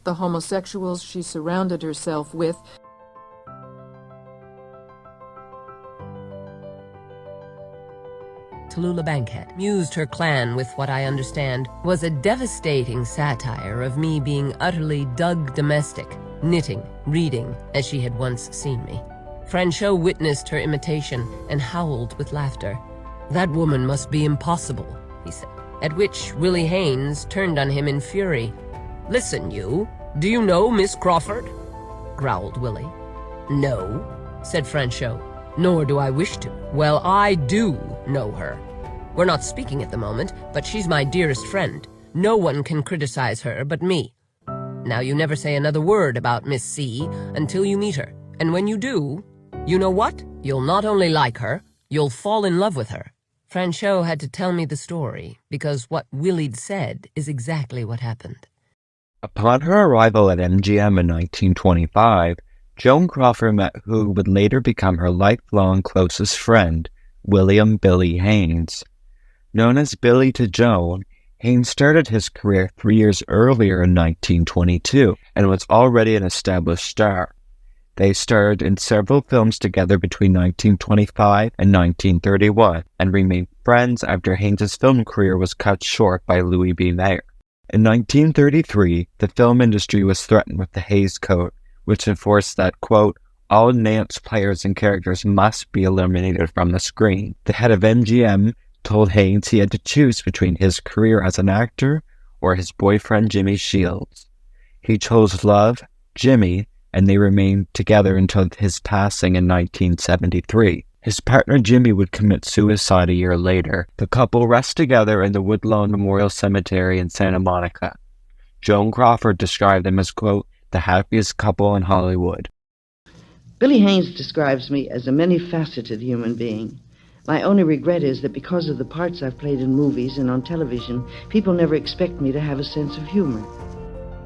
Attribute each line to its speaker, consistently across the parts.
Speaker 1: the homosexuals she surrounded herself with.
Speaker 2: Tallulah Bankhead mused her clan with what I understand was a devastating satire of me being utterly Doug domestic, knitting, reading, as she had once seen me. Franchot witnessed her imitation and howled with laughter. "That woman must be impossible," he said, at which Willie Haynes turned on him in fury. "Listen, you, do you know Miss Crawford?" growled Willie. "No," said Franchot, "nor do I wish to." "Well, I do know her. We're not speaking at the moment, but she's my dearest friend. No one can criticize her but me. Now you never say another word about Miss C until you meet her, and when you do, you know what? You'll not only like her, you'll fall in love with her." Franchot had to tell me the story, because what Willie'd said is exactly what happened.
Speaker 3: Upon her arrival at MGM in 1925, Joan Crawford met who would later become her lifelong closest friend, William "Billy" Haynes. Known as Billy to Joan, Haynes started his career 3 years earlier in 1922 and was already an established star. They starred in several films together between 1925 and 1931 and remained friends after Haynes' film career was cut short by Louis B. Mayer. In 1933, the film industry was threatened with the Hays Code, which enforced that, quote, "all Nance players and characters must be eliminated from the screen." The head of MGM told Haynes he had to choose between his career as an actor or his boyfriend Jimmy Shields. He chose love, Jimmy, and they remained together until his passing in 1973. His partner Jimmy would commit suicide a year later. The couple rests together in the Woodlawn Memorial Cemetery in Santa Monica. Joan Crawford described them as, quote, "the happiest couple in Hollywood."
Speaker 4: Billy Haynes describes me as a many-faceted human being. My only regret is that because of the parts I've played in movies and on television, people never expect me to have a sense of humor.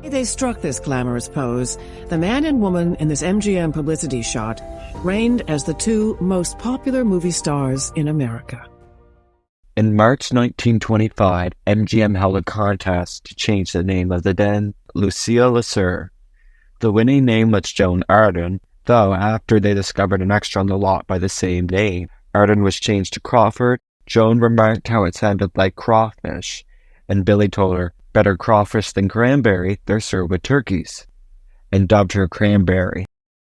Speaker 5: They struck this glamorous pose. The man and woman in this MGM publicity shot reigned as the two most popular movie stars in America.
Speaker 3: In March 1925, MGM held a contest to change the name of the then Lucille Lesueur. The winning name was Joan Arden, though after they discovered an extra on the lot by the same name, Arden was changed to Crawford. Joan remarked how it sounded like crawfish, and Billy told her, "Better crawfish than cranberry, they're served with turkeys," and dubbed her Cranberry.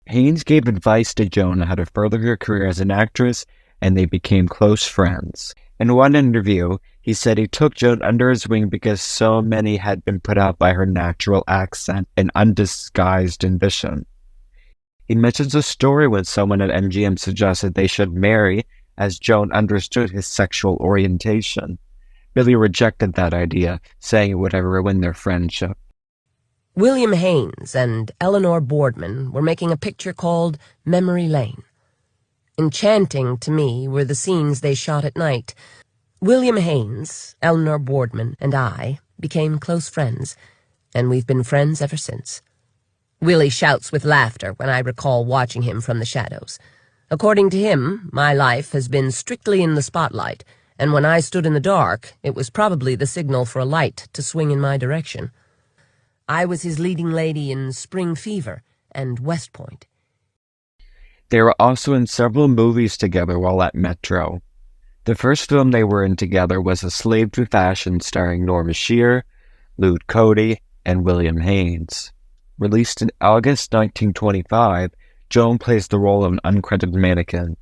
Speaker 3: Haynes gave advice to Joan on how to further her career as an actress, and they became close friends. In one interview, he said he took Joan under his wing because so many had been put out by her natural accent and undisguised ambition. He mentions a story when someone at MGM suggested they should marry, as Joan understood his sexual orientation. Billy rejected that idea, saying it would have ruined their friendship.
Speaker 2: William Haynes and Eleanor Boardman were making a picture called Memory Lane. Enchanting to me were the scenes they shot at night. William Haynes, Eleanor Boardman, and I became close friends, and we've been friends ever since. Willie shouts with laughter when I recall watching him from the shadows. According to him, my life has been strictly in the spotlight, and when I stood in the dark, it was probably the signal for a light to swing in my direction. I was his leading lady in Spring Fever and West Point.
Speaker 3: They were also in several movies together while at Metro. The first film they were in together was A Slave to Fashion, starring Norma Shear, Lude Cody, and William Haynes. Released in August 1925, Joan plays the role of an uncredited mannequin.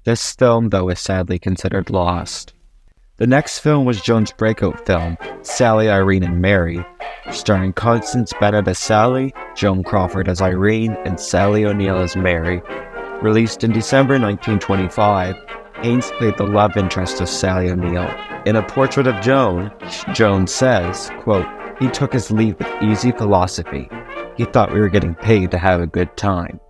Speaker 3: This film, though, is sadly considered lost. The next film was Joan's breakout film, Sally, Irene, and Mary, starring Constance Bennett as Sally, Joan Crawford as Irene, and Sally O'Neill as Mary. Released in December 1925, Haynes played the love interest of Sally O'Neill. In A Portrait of Joan, Joan says, quote, "He took his leave with easy philosophy. He thought we were getting paid to have a good time."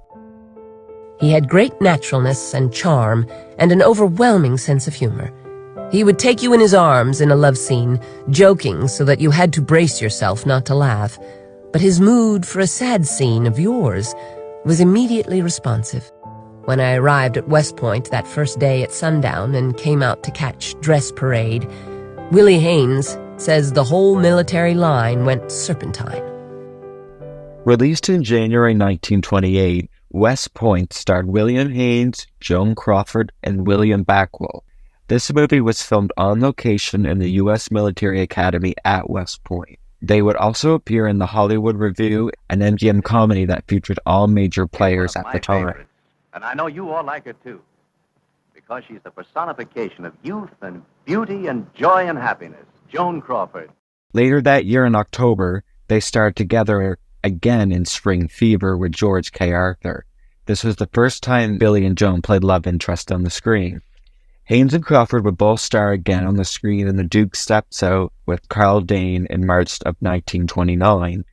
Speaker 2: He had great naturalness and charm and an overwhelming sense of humor. He would take you in his arms in a love scene, joking so that you had to brace yourself not to laugh. But his mood for a sad scene of yours was immediately responsive. When I arrived at West Point that first day at sundown and came out to catch dress parade, Willie Haynes says the whole military line went serpentine.
Speaker 3: Released in January 1928, West Point starred William Haynes, Joan Crawford, and William Backwell. This movie was filmed on location in the U.S. Military Academy at West Point. They would also appear in the Hollywood Review, an MGM comedy that featured all major players at the time.
Speaker 6: Favorites. And I know you all like her too, because she's the personification of youth and beauty and joy and happiness. Joan Crawford.
Speaker 3: Later that year in October, they starred together again in Spring Fever with George K. Arthur. This was the first time Billy and Joan played love interest on the screen. Haynes and Crawford would both star again on the screen in The Duke Steps Out with Carl Dane in March of 1929.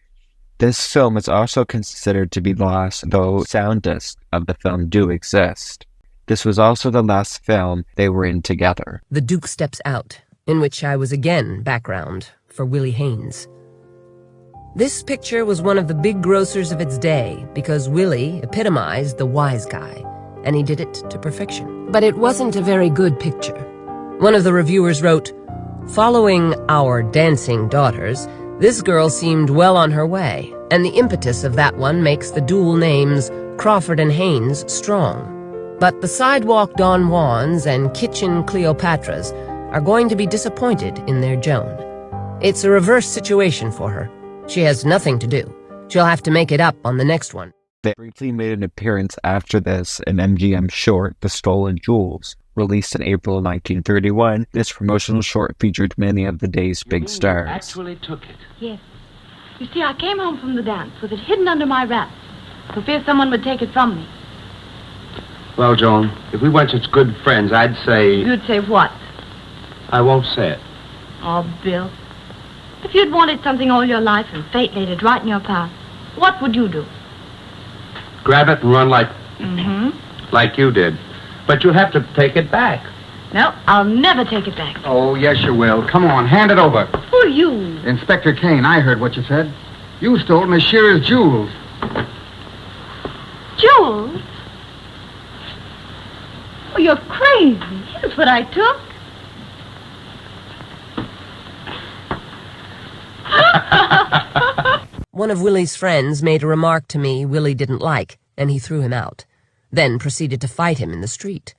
Speaker 3: This film is also considered to be the last, though sound discs of the film do exist. This was also the last film they were in together.
Speaker 2: The Duke Steps Out, in which I was again background for Willie Haynes. This picture was one of the big grossers of its day because Willie epitomized the wise guy, and he did it to perfection. But it wasn't a very good picture. One of the reviewers wrote, "Following our dancing daughters, this girl seemed well on her way, and the impetus of that one makes the dual names Crawford and Haynes strong. But the sidewalk Don Juans and kitchen Cleopatras are going to be disappointed in their Joan. It's a reverse situation for her. She has nothing to do. She'll have to make it up on the next one."
Speaker 3: They briefly made an appearance after this in MGM short The Stolen Jewels. Released in April 1931, this promotional short featured many of the day's big stars.
Speaker 7: Actually took it.
Speaker 8: Yes. You see, I came home from the dance with it hidden under my wraps, for fear someone would take it from me.
Speaker 7: Well, Joan, if we weren't such good friends, I'd say...
Speaker 8: You'd say what?
Speaker 7: I won't say it.
Speaker 8: Oh, Bill. If you'd wanted something all your life and fate laid it right in your path, what would you do?
Speaker 7: Grab it and run like you did. But you'll have to take it back.
Speaker 8: No, I'll never take it back.
Speaker 9: Oh, yes, you will. Come on, hand it over.
Speaker 8: Who are you?
Speaker 9: Inspector Kane, I heard what you said. You stole Miss Shearer's jewels.
Speaker 8: Jewels? Oh, you're crazy. Here's what I took.
Speaker 2: One of Willie's friends made a remark to me Willie didn't like, and he threw him out, then proceeded to fight him in the street.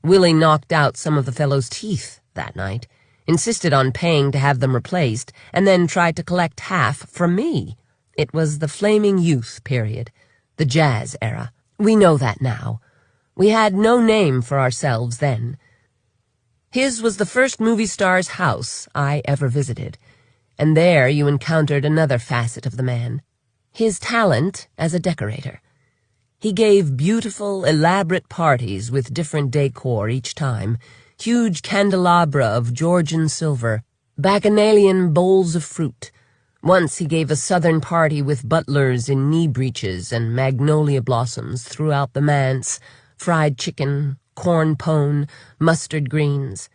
Speaker 2: Willie knocked out some of the fellow's teeth that night, insisted on paying to have them replaced, and then tried to collect half from me. It was the flaming youth period, the jazz era. We know that now. We had no name for ourselves then. His was the first movie star's house I ever visited, and there you encountered another facet of the man, his talent as a decorator. He gave beautiful, elaborate parties with different decor each time, huge candelabra of Georgian silver, bacchanalian bowls of fruit. Once he gave a southern party with butlers in knee breeches and magnolia blossoms throughout the manse, fried chicken, corn pone, mustard greens.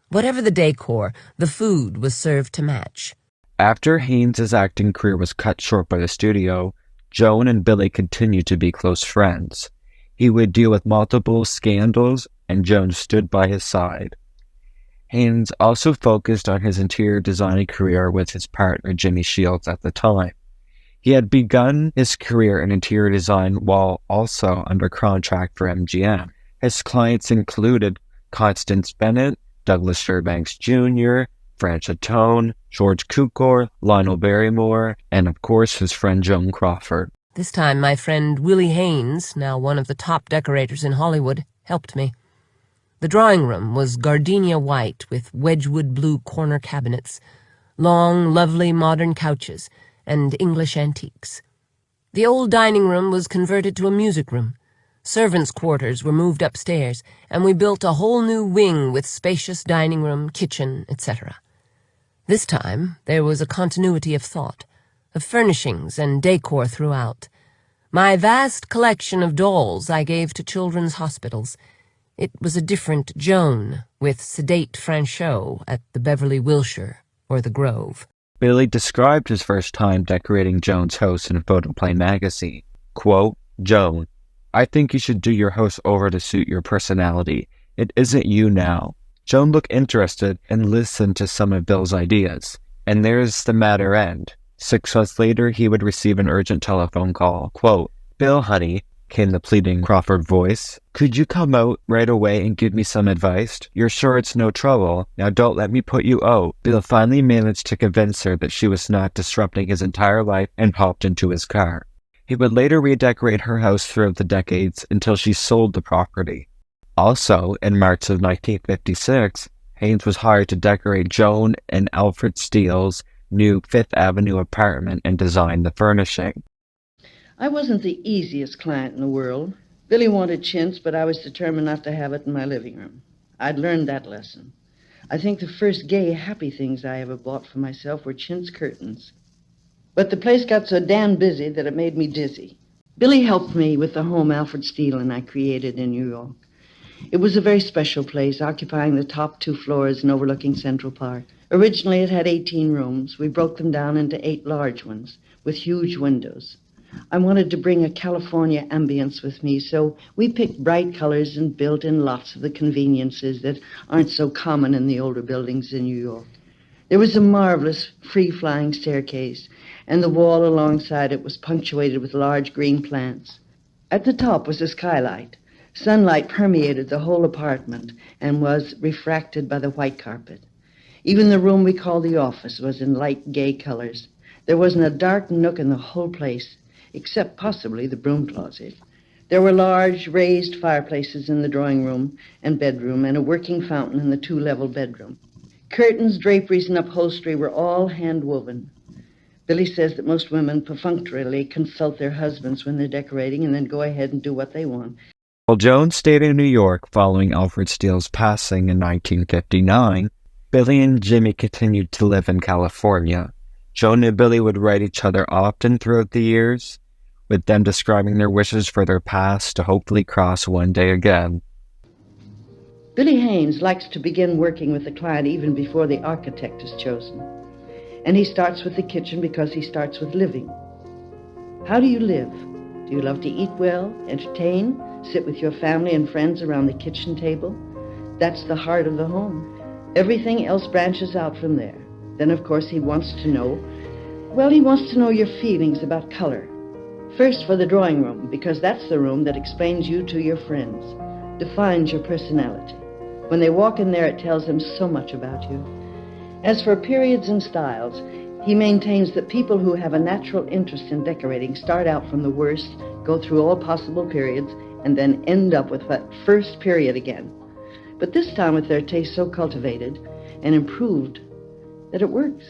Speaker 2: Whatever the decor, the food was served to match.
Speaker 3: After Haynes' acting career was cut short by the studio, Joan and Billy continued to be close friends. He would deal with multiple scandals, and Joan stood by his side. Haynes also focused on his interior designing career with his partner Jimmy Shields at the time. He had begun his career in interior design while also under contract for MGM. His clients included Constance Bennett, Douglas Fairbanks Jr., Fran Chatone, George Cukor, Lionel Barrymore, and of course his friend Joan Crawford.
Speaker 2: This time my friend Willie Haynes, now one of the top decorators in Hollywood, helped me. The drawing room was gardenia white with Wedgwood blue corner cabinets, long, lovely modern couches, and English antiques. The old dining room was converted to a music room. Servants' quarters were moved upstairs, and we built a whole new wing with spacious dining room, kitchen, etc. This time there was a continuity of thought, of furnishings and decor throughout. My vast collection of dolls I gave to children's hospitals. It was a different Joan, with sedate Franchot at the Beverly Wilshire or the Grove.
Speaker 3: Billy described his first time decorating Joan's house in Photoplay magazine. Quote, "Joan, I think you should do your house over to suit your personality. It isn't you now." Joan looked interested and listened to some of Bill's ideas. And there's the matter end. 6 months later, he would receive an urgent telephone call. Quote, "Bill, honey," came the pleading Crawford voice. "Could you come out right away and give me some advice? You're sure it's no trouble? Now don't let me put you out." Bill finally managed to convince her that she was not disrupting his entire life and hopped into his car. He would later redecorate her house throughout the decades until she sold the property. Also, in March of 1956, Haynes was hired to decorate Joan and Alfred Steele's new Fifth Avenue apartment and design the furnishing.
Speaker 4: I wasn't the easiest client in the world. Billy wanted chintz, but I was determined not to have it in my living room. I'd learned that lesson. I think the first gay, happy things I ever bought for myself were chintz curtains. But the place got so damn busy that it made me dizzy. Billy helped me with the home Alfred Steele and I created in New York. It was a very special place, occupying the top 2 floors and overlooking Central Park. Originally, it had 18 rooms. We broke them down into 8 large ones with huge windows. I wanted to bring a California ambience with me, so we picked bright colors and built in lots of the conveniences that aren't so common in the older buildings in New York. There was a marvelous free-flying staircase, and the wall alongside it was punctuated with large green plants. At the top was a skylight. Sunlight permeated the whole apartment and was refracted by the white carpet. Even the room we called the office was in light, gay colors. There wasn't a dark nook in the whole place, except possibly the broom closet. There were large, raised fireplaces in the drawing room and bedroom and a working fountain in the 2-level bedroom. Curtains, draperies, and upholstery were all hand-woven. Billy says that most women perfunctorily consult their husbands when they're decorating and then go ahead and do what they want.
Speaker 3: While Joan stayed in New York following Alfred Steele's passing in 1959, Billy and Jimmy continued to live in California. Joan and Billy would write each other often throughout the years, with them describing their wishes for their paths to hopefully cross one day again.
Speaker 4: Billy Haynes likes to begin working with the client even before the architect is chosen. And he starts with the kitchen because he starts with living. How do you live? Do you love to eat well, entertain, sit with your family and friends around the kitchen table? That's the heart of the home. Everything else branches out from there. Then, of course, he wants to know your feelings about color. First for the drawing room, because that's the room that explains you to your friends, defines your personality. When they walk in there, it tells them so much about you. As for periods and styles, he maintains that people who have a natural interest in decorating start out from the worst, go through all possible periods, and then end up with that first period again. But this time with their taste so cultivated and improved that it works.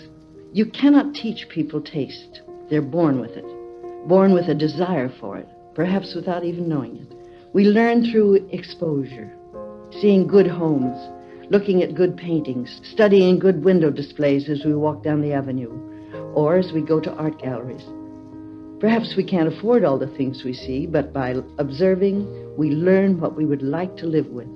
Speaker 4: You cannot teach people taste. They're born with it, born with a desire for it, perhaps without even knowing it. We learn through exposure, seeing good homes, looking at good paintings, studying good window displays as we walk down the avenue, or as we go to art galleries. Perhaps we can't afford all the things we see, but by observing, we learn what we would like to live with.